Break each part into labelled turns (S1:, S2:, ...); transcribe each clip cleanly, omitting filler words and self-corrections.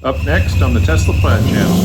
S1: Up next on the Tesla Plaid channel.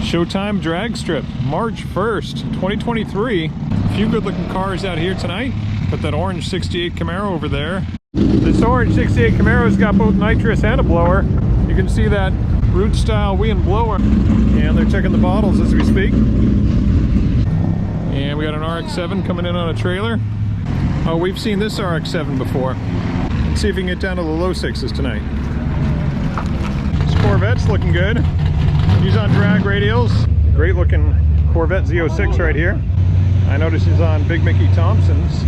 S1: Showtime Dragstrip, March 1st, 2023. A few good looking cars out here tonight. Got that orange 68 Camaro over there. This orange 68 Camaro's got both nitrous and a blower. You can see that root style Wii blower. And they're checking the bottles as we speak. And we got an RX-7 coming in on a trailer. Oh, we've seen this RX-7 before. Let's see if we can get down to the low sixes tonight. This Corvette's looking good. He's on drag radials. Great looking Corvette Z06 right here. I noticed he's on big Mickey Thompsons.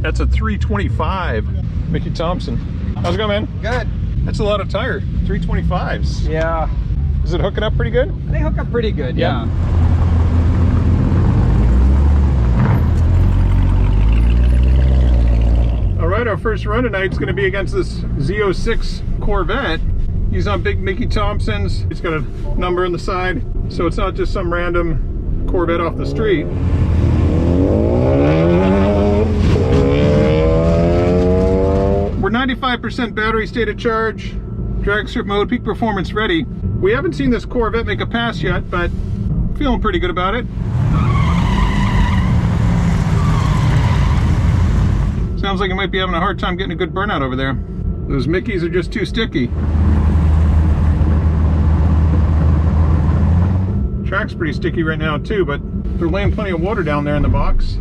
S1: That's a 325 Mickey Thompson. How's it going, man? Good. That's a lot of tire. 325s.
S2: Yeah.
S1: Is it hooking up pretty good?
S2: They hook up pretty good, yeah.
S1: All right, our first run tonight is going to be against this Z06 Corvette. He's on big Mickey Thompsons. He's got a number on the side, so it's not just some random Corvette off the street. We're 95% battery state of charge, drag strip mode, peak performance ready. We haven't seen this Corvette make a pass yet, but feeling pretty good about it. Sounds like it might be having a hard time getting a good burnout over there. Those Mickeys are just too sticky. Track's pretty sticky right now too, but they're laying plenty of water down there in the box.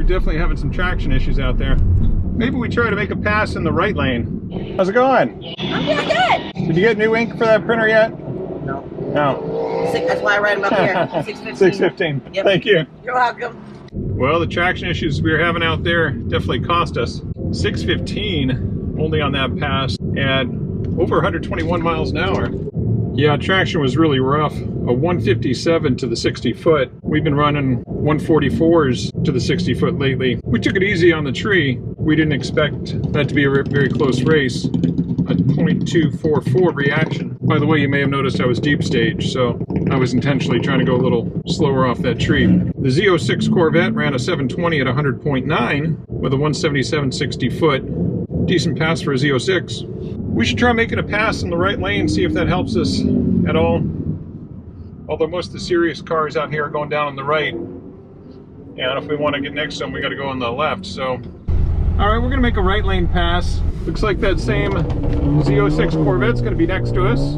S1: Definitely having some traction issues out there. Maybe we try to make a pass in the right lane. How's it going?
S3: I'm doing good.
S1: Did you get new ink for that printer yet?
S3: No.
S1: No.
S3: That's why I write them up here. 615.
S1: 615.
S3: Yep.
S1: Thank you.
S3: You're welcome.
S1: Well, the traction issues we were having out there definitely cost us. 615 only on that pass at over 121 miles an hour. Yeah, traction was really rough. A 157 to the 60 foot. We've been running 144s to the 60 foot lately. We took it easy on the tree. We didn't expect that to be a very close race. A 0.244 reaction. By the way, you may have noticed I was deep stage, so I was intentionally trying to go a little slower off that tree. The Z06 Corvette ran a 720 at 100.9 with a 177 60 foot. Decent pass for a Z06. We should try making a pass in the right lane, see if that helps us at all. Although most of the serious cars out here are going down on the right. And if we want to get next to them, we got to go on the left. So, all right, we're going to make a right lane pass. Looks like that same Z06 Corvette's going to be next to us.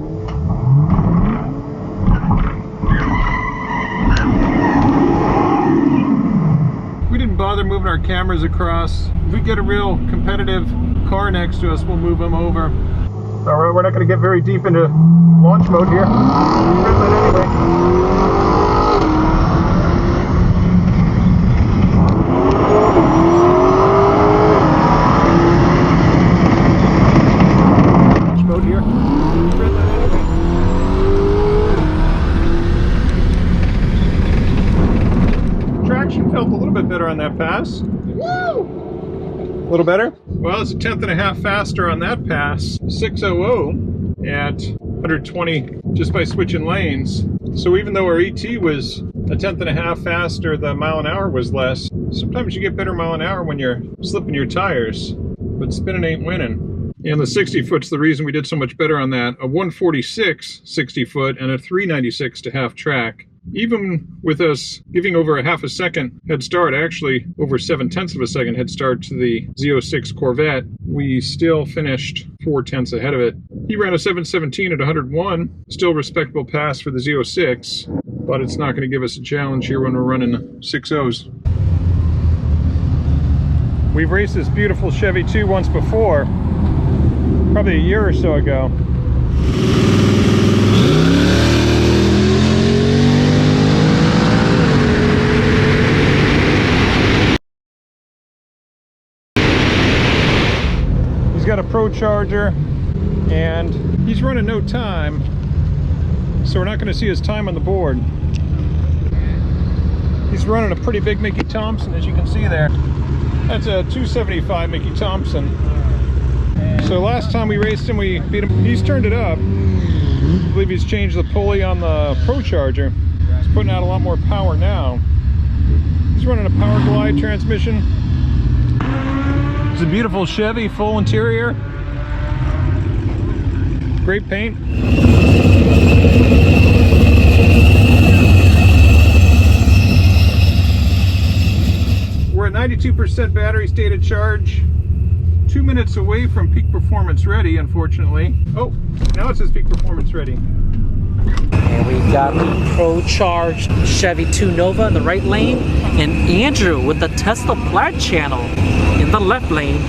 S1: We didn't bother moving our cameras across. If we get a real competitive car next to us, we'll move them over. All right, we're not going to get very deep into launch mode here. Anyway. Launch mode here. Traction felt a little bit better on that pass. Woo! A little better? Well, it's a 1/10.5 faster on that pass. 600 at 120 just by switching lanes. So even though our ET was a 1/10.5 faster, the mile an hour was less. Sometimes you get better mile an hour when you're slipping your tires, but spinning ain't winning. And the 60 foot's the reason we did so much better on that. A 146 60 foot and a 396 to half track. Even with us giving over a half a second head start, actually over 7/10 of a second head start to the Z06 Corvette, we still finished 4/10 ahead of it. He ran a 717 at 101, still respectable pass for the Z06. but it's not going to give us a challenge here when we're running 6.0s. We've raced this beautiful Chevy 2 once before, probably a year or so ago. He's got a ProCharger and he's running no time, so we're not going to see his time on the board. He's running a pretty big Mickey Thompson, as you can see there. That's a 275 Mickey Thompson. So last time we raced him, we beat him. He's turned it up. I believe he's changed the pulley on the ProCharger. He's putting out a lot more power now. He's running a Power Glide transmission. It's a beautiful Chevy, full interior. Great paint. We're at 92% battery stated charge. 2 minutes away from peak performance ready, unfortunately. Oh, now it says peak performance ready.
S2: And we got the ProCharged Chevy 2 Nova in the right lane, and Andrew with the Tesla Plaid channel in the left lane.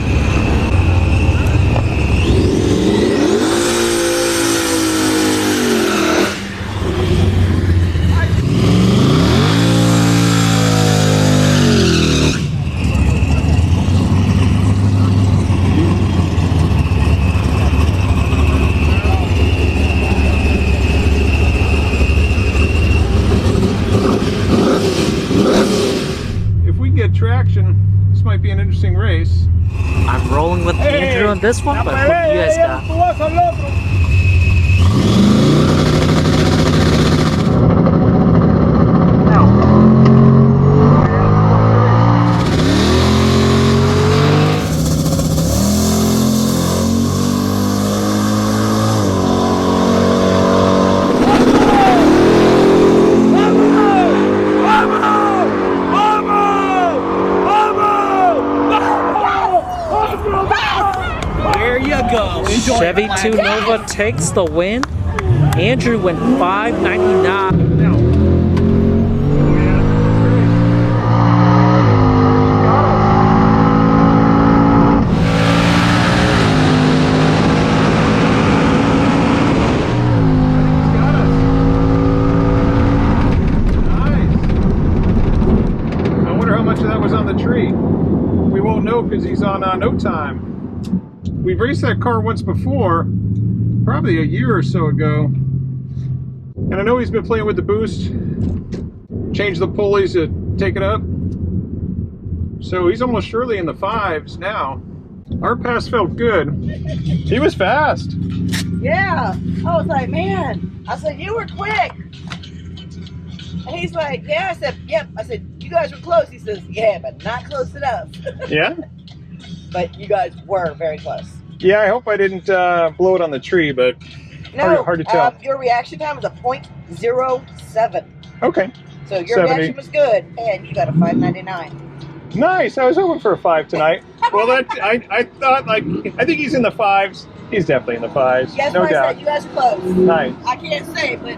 S1: Traction, this might be an interesting race.
S2: I'm rolling with Andrew on this one, but what do you guys got? Chevy 2 Nova takes the win. Andrew went 599.
S1: I wonder how much of that was on the tree. We won't know because he's on no time. We've raced that car once before, probably a year or so ago. And I know he's been playing with the boost, changed the pulleys to take it up. So he's almost surely in the 5s now. Our pass felt good. He was fast.
S3: Yeah. I was like, man. I said, you were quick. And he's like, yeah. I said, yep. I said, you guys were close. He says, yeah, but not close enough.
S1: Yeah?
S3: But you guys were very close.
S1: Yeah, I hope I didn't blow it on the tree, but
S3: no,
S1: hard to tell.
S3: Your reaction time was a .07.
S1: Okay.
S3: So your
S1: 70.
S3: reaction was good, and you got a 5.99.
S1: Nice. I was hoping for a 5 tonight. Well, that I thought, like, I think he's in the 5s. He's definitely in the 5s.
S3: Yes,
S1: no doubt.
S3: Said, you guys are close.
S1: Nice.
S3: I can't say, but.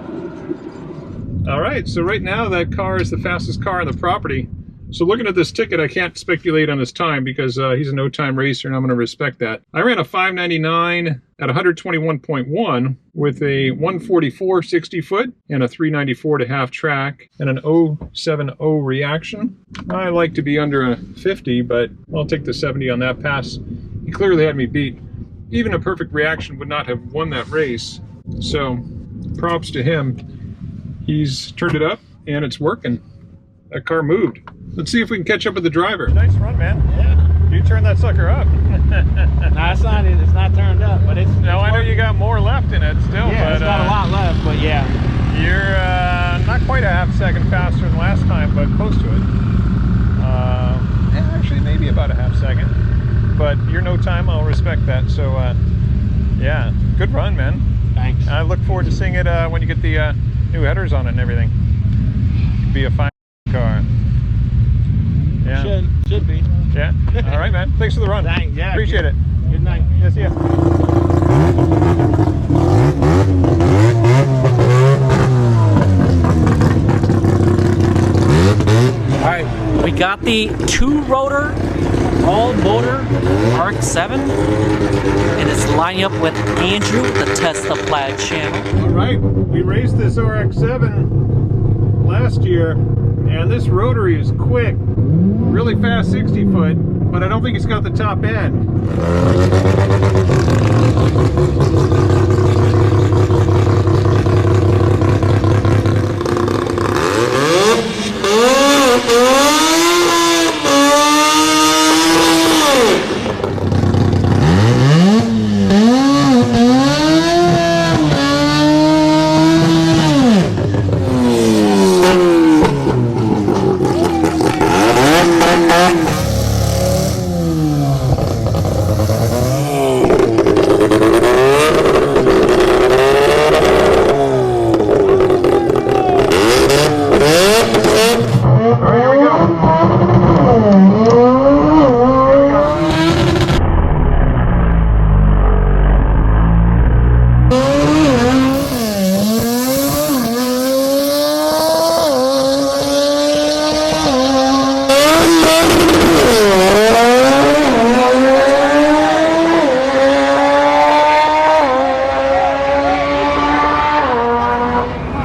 S1: All right. So right now, that car is the fastest car on the property. So looking at this ticket, I can't speculate on his time because he's a no-time racer, and I'm going to respect that. I ran a 5.99 at 121.1 with a 144 60 foot and a 394 to half track and an 070 reaction. I like to be under a 50, but I'll take the 70 on that pass. He clearly had me beat. Even a perfect reaction would not have won that race. So props to him. He's turned it up, and it's working. That car moved. Let's see if we can catch up with the driver. Nice run, man.
S4: Yeah.
S1: You turned that sucker up.
S4: No, it's not turned up, but it's.
S1: No, I know you got more left in it still.
S4: Yeah,
S1: but,
S4: it's got a lot left, but yeah.
S1: You're not quite a half second faster than last time, but close to it. Actually, maybe about a half second. But you're no time, I'll respect that. So, yeah, good run, man.
S4: Thanks.
S1: I look forward to seeing it when you get the new headers on it and everything. It'd be a fine car. Yeah.
S4: Should be.
S1: Yeah. All right, man. Thanks for the run.
S4: Thanks. Yeah.
S1: Appreciate it.
S4: Good night.
S1: Yes, yeah.
S2: got the two-rotor all-motor RX-7, and it's lining up with Andrew with the Tesla Plaid channel.
S1: All right, we raced this RX-7 last year, and this rotary is quick, really fast 60 foot, but I don't think it's got the top end.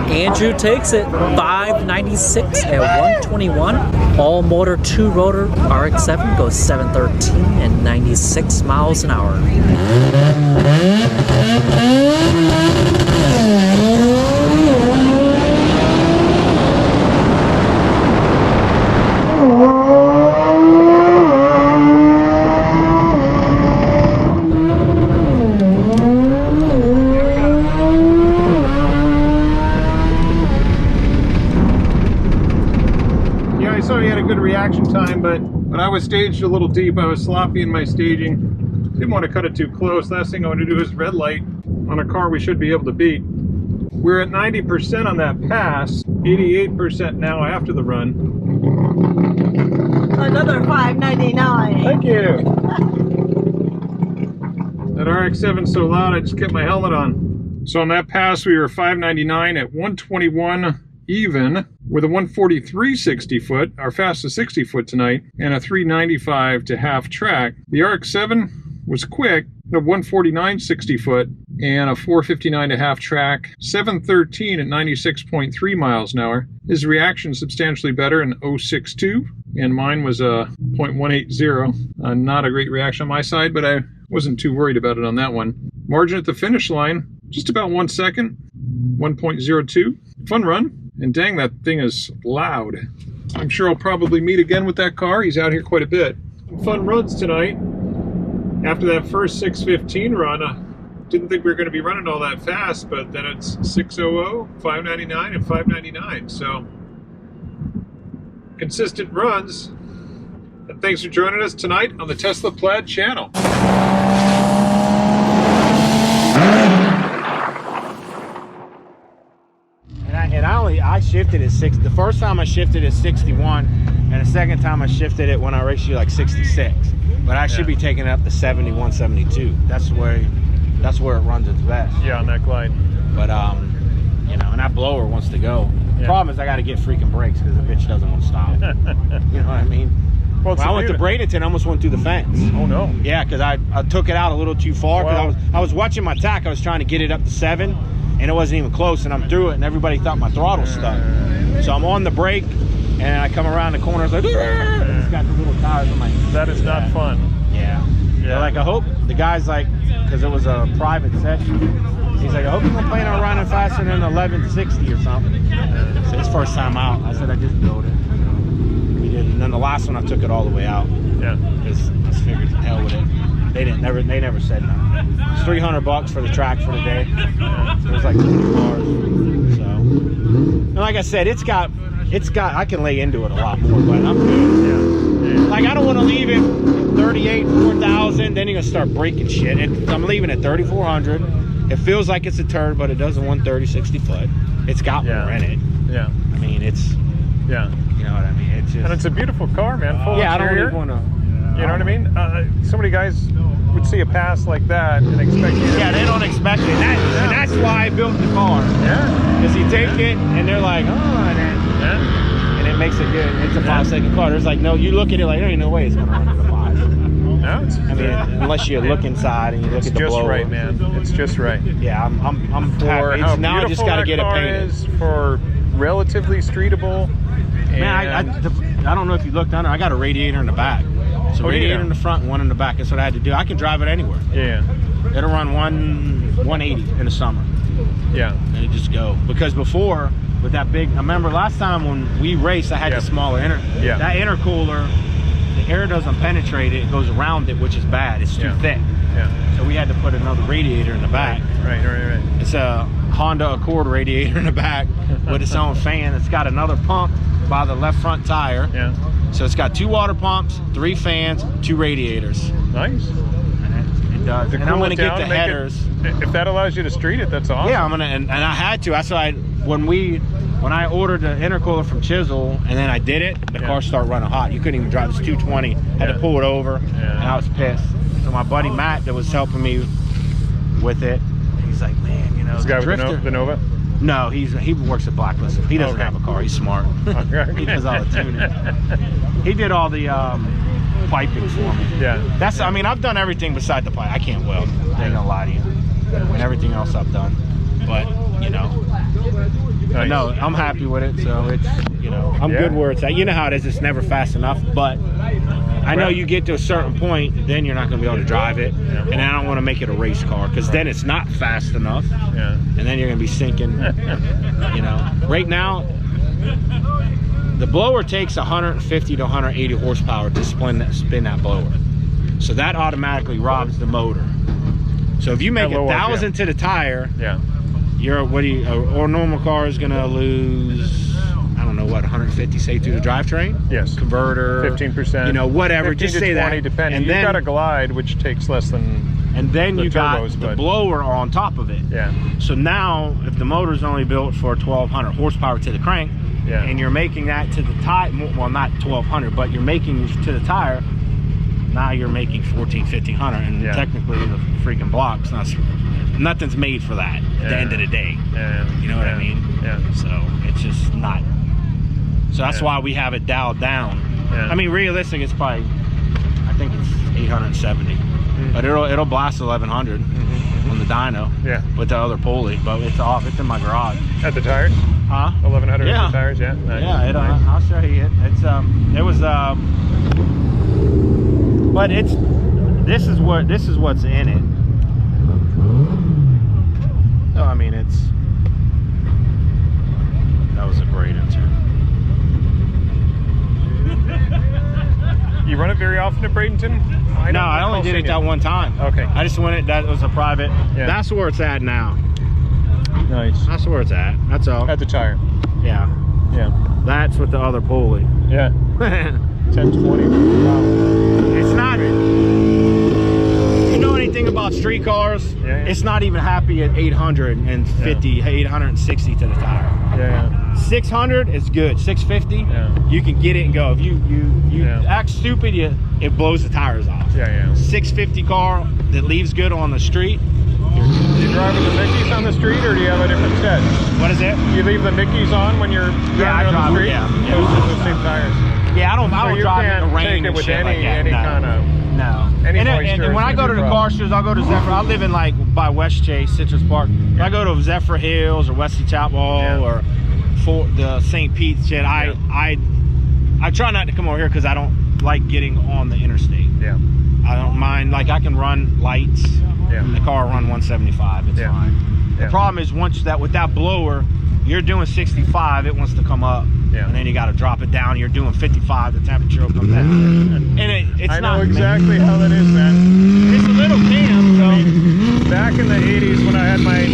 S2: Andrew takes it 596 at 121. All motor two rotor RX-7 goes 713 and 96 miles an hour.
S1: I saw he had a good reaction time, but I was staged a little deep. I was sloppy in my staging. Didn't want to cut it too close. Last thing I want to do is red light on a car we should be able to beat. We're at 90% on that pass, 88% now after the run.
S3: Another $5.99.
S1: Thank you. That RX-7's so loud, I just kept my helmet on. So on that pass, we were 599 at 121 even, with a 143 60 foot, our fastest 60 foot tonight, and a 395 to half track. The RX-7 was quick, a 149 60 foot, and a 459 to half track, 713 at 96.3 miles an hour. His reaction substantially better in 062, and mine was a 0.180. Not a great reaction on my side, but I wasn't too worried about it on that one. Margin at the finish line, just about 1 second, 1.02. Fun run. And dang, that thing is loud. I'm sure I'll probably meet again with that car. He's out here quite a bit. Fun runs tonight. After that first 615 run, I didn't think we were going to be running all that fast, but then it's 600, 599, and 599. So, consistent runs. And thanks for joining us tonight on the Tesla Plaid channel.
S4: I shifted at 6. The first time I shifted at 61, and the second time I shifted it when I raced you like 66. But I should be taking it up to 71, 72. That's where it runs its best.
S1: Yeah, on that glide.
S4: But you know, and that blower wants to go. The problem is I got to get freaking brakes because the bitch doesn't want to stop. You know what I mean? Well, when I went to Bradenton, I almost went through the fence.
S1: Oh no.
S4: Yeah, because I took it out a little too far. Because I was watching my tack. I was trying to get it up to 7. And it wasn't even close, and I'm through it, and everybody thought my throttle stuck. So I'm on the brake, and I come around the corner, it's like, it's got the little tires on my head.
S1: That is not fun.
S4: Yeah. Yeah. Like, I hope the guy's like, because it was a private session, he's like, I hope you don't plan on running faster than 1160 or something. So his first time out, I said I just built it. We did, and then the last one I took it all the way out. Yeah. Because I just figured, hell with it. They never said no. It's $300 for the track for the day. So it was like 2 cars. So, and like I said, it's got. I can lay into it a lot more, but I'm good. Yeah. Like I don't want to leave it 38, 4,000. Then you're gonna start breaking shit. I'm leaving at 3,400. It feels like it's a turd, but it does a 130 60 foot. It's got more in it. Yeah. I mean, it's. Yeah. You know what I mean? It's just. And
S1: it's a beautiful car, man. Full
S4: yeah,
S1: interior.
S4: I don't even want to.
S1: You know what I mean? So many guys would see a pass like that and expect you to...
S4: Yeah, they don't expect it. And that's why I built the car. Yeah. Because you take it and they're like, oh, and makes a good. It's a 5-second car. There's like no. You look at it like there ain't no way it's gonna run to the 5.
S1: No, it's,
S4: I mean, unless you look inside and you look at the
S1: just
S4: blower.
S1: right, man. It's just right.
S4: Yeah, I'm
S1: For
S4: happy.
S1: how
S4: Now I just
S1: beautiful
S4: got to
S1: that
S4: get it
S1: car
S4: painted.
S1: is, for relatively streetable.
S4: Man, I don't know if you looked under. I got a radiator in the back. So radiator in the front and one in the back. That's what I had to do. I can drive it anywhere.
S1: Yeah.
S4: It'll run 180 in the summer.
S1: Yeah.
S4: And it just go. Because before, with that big, I remember last time when we raced, I had the smaller that intercooler, the air doesn't penetrate it, it goes around it, which is bad. It's too thick. Yeah. So we had to put another radiator in the back.
S1: Right.
S4: It's a Honda Accord radiator in the back with its own fan. It's got another pump by the left front tire.
S1: Yeah.
S4: So it's got 2 water pumps, 3 fans, 2 radiators.
S1: Nice.
S4: And it does. And I'm gonna get the headers.
S1: If that allows you to street it, that's awesome.
S4: Yeah, I'm gonna, and I had to. That's why when I ordered the intercooler from Chisel and then I did it, the car started running hot. You couldn't even drive. It's 220. Had to pull it over, and I was pissed. So my buddy Matt, that was helping me with it, he's like, man, you know,
S1: this guy with the Nova.
S4: No, he works at Blacklist. He doesn't have a car. He's smart. He does all the tuning. He did all the piping for me.
S1: Yeah.
S4: That's. I mean, I've done everything beside the pipe. I can't weld. I ain't gonna lie to you. And everything else I've done, but you know. But no, I'm happy with it. So it's, you know, I'm good where it's at. You know how it is. It's never fast enough, but I know you get to a certain point, then you're not going to be able to drive it. And I don't want to make it a race car because then it's not fast enough. Yeah. And then you're going to be sinking. You know, right now, the blower takes 150 to 180 horsepower to spin that blower. So that automatically robs the motor. So if you make 1,000 to the tire, you're or normal car is gonna lose, I don't know what, 150 say through the drivetrain. Yes. Converter. 15%. You know, whatever. Just say 20, that.
S1: Depending. And you've got a Glide, which takes less than.
S4: And then you got the blower on top of it. Yeah. So now, if the motor's only built for 1,200 horsepower to the crank, and you're making that to the tire, well, not 1,200, but you're making to the tire. Now you're making 1,400, 1,500, and technically the freaking block's nothing's made for that at the end of the day. You know what I mean? Yeah. So it's just not. So that's why we have it dialed down. I mean, realistic, it's probably, I think it's 870, but it'll blast 1,100 on the dyno. Yeah. With the other pulley, but it's off. It's in my garage.
S1: At the tires?
S4: Huh?
S1: 1,100 at the tires. Yeah. Nice.
S4: Yeah. Nice. I'll show you it. It's it was but it's this is what's in it. So I mean that was a great answer.
S1: You run it very often at Bradenton?
S4: No, I only did it that one time. Okay. I just went it. That was a private. Yeah. That's where it's at now. Nice. That's where it's at. That's all.
S1: At the tire.
S4: Yeah. Yeah. That's with the other pulley. Yeah.
S1: 1020.
S4: It's not. You know anything about street cars? Yeah. It's not even happy at 850, 860 to the tire. Yeah. 600 is good. 650, you can get it and go. If you act stupid, it blows the tires off. Yeah. 650 car that leaves good on the street.
S1: Do you drive with the Mickeys on the street, or do you have a different set?
S4: What is it?
S1: You leave the Mickeys on when you're driving on the street? Those same tires.
S4: Yeah, I don't drive in the rain
S1: it with
S4: and shit
S1: any kind of.
S4: No. And when I go to the car shows, I'll go to Zephyr. I live in like by West Chase, Citrus Park. If I go to Zephyr Hills or Wesley Chapel or for the St. Pete shit, I try not to come over here because I don't like getting on the interstate. Yeah. I don't mind. Like I can run lights. Yeah. The car will run 175. It's fine. Yeah. The problem is with that blower, you're doing 65, it wants to come up. Yeah. And then you got to drop it down. You're doing 55, the temperature will come down. And it's
S1: I know exactly how that is, man.
S4: It's a little cam. So.
S1: I mean, back in the 80s when I had my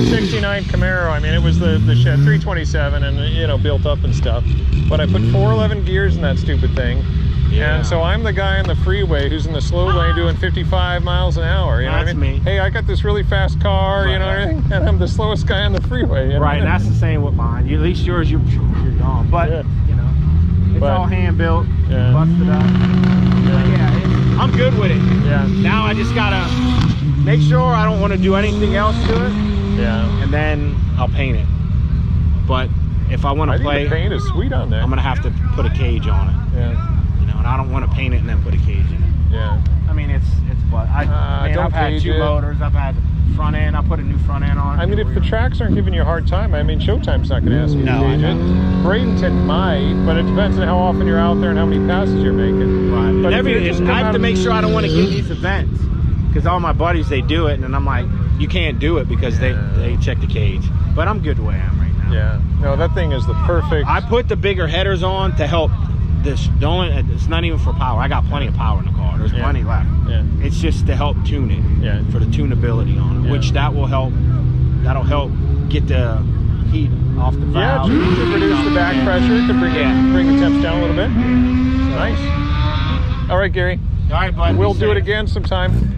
S1: 69 Camaro, I mean, it was the 327 and, built up and stuff. But I put 411 gears in that stupid thing. Yeah. And so I'm the guy on the freeway who's in the slow lane doing 55 miles an hour. You know what I mean? Me. Hey, I got this really fast car, you know what I mean? And I'm the slowest guy on the freeway. You know?
S4: Right, and that's the same with mine. At least yours, you're gone. But, it's all hand built, busted up. I'm good with it. Yeah. Now I just got to make sure I don't want to do anything else to it. Yeah. And then I'll paint it. But if I want
S1: I
S4: to
S1: think
S4: play,
S1: the paint is sweet on there.
S4: I'm gonna have to put a cage on it.
S1: Yeah.
S4: You know, and I don't want to paint it and then put a cage in it.
S1: Yeah.
S4: I mean, it's but man,
S1: don't
S4: I've had
S1: cage
S4: 2
S1: it.
S4: motors. I've had front end. I put a new front end on.
S1: I mean, if the tracks aren't giving you a hard time, I mean, Showtime's not going to ask you to
S4: No, I
S1: cage it. Bradenton might, but it depends on how often you're out there and how many passes you're making.
S4: Right.
S1: But
S4: And
S1: if you're just
S4: I have to
S1: coming
S4: make sure I don't want to get these events because all my buddies they do it, and then I'm like, you can't do it because they check the cage. But I'm good the way I am right now.
S1: Yeah. No, that thing is the perfect.
S4: I put the bigger headers on to help this. It's not even for power. I got plenty of power in the car. There's plenty left.
S1: Yeah.
S4: It's just to help tune it.
S1: Yeah.
S4: For the tunability on it,
S1: Yeah.
S4: which that'll help get the heat off the
S1: Yeah,
S4: valve.
S1: to reduce the back pressure, to bring the temps down a little bit. Nice. All right, Gary.
S4: All right, bud.
S1: We'll
S4: be
S1: do it
S4: safe.
S1: again sometime.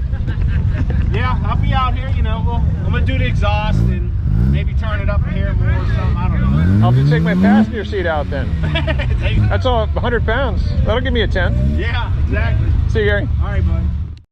S4: Yeah, I'll be out here. You know, I'm gonna do the exhaust and maybe turn it up here more or something. I don't know.
S1: I'll just take my passenger seat out then.
S4: Take-
S1: That's all 100 pounds. That'll give me a 10th.
S4: yeah, exactly.
S1: See you, Gary.
S4: All right, bud.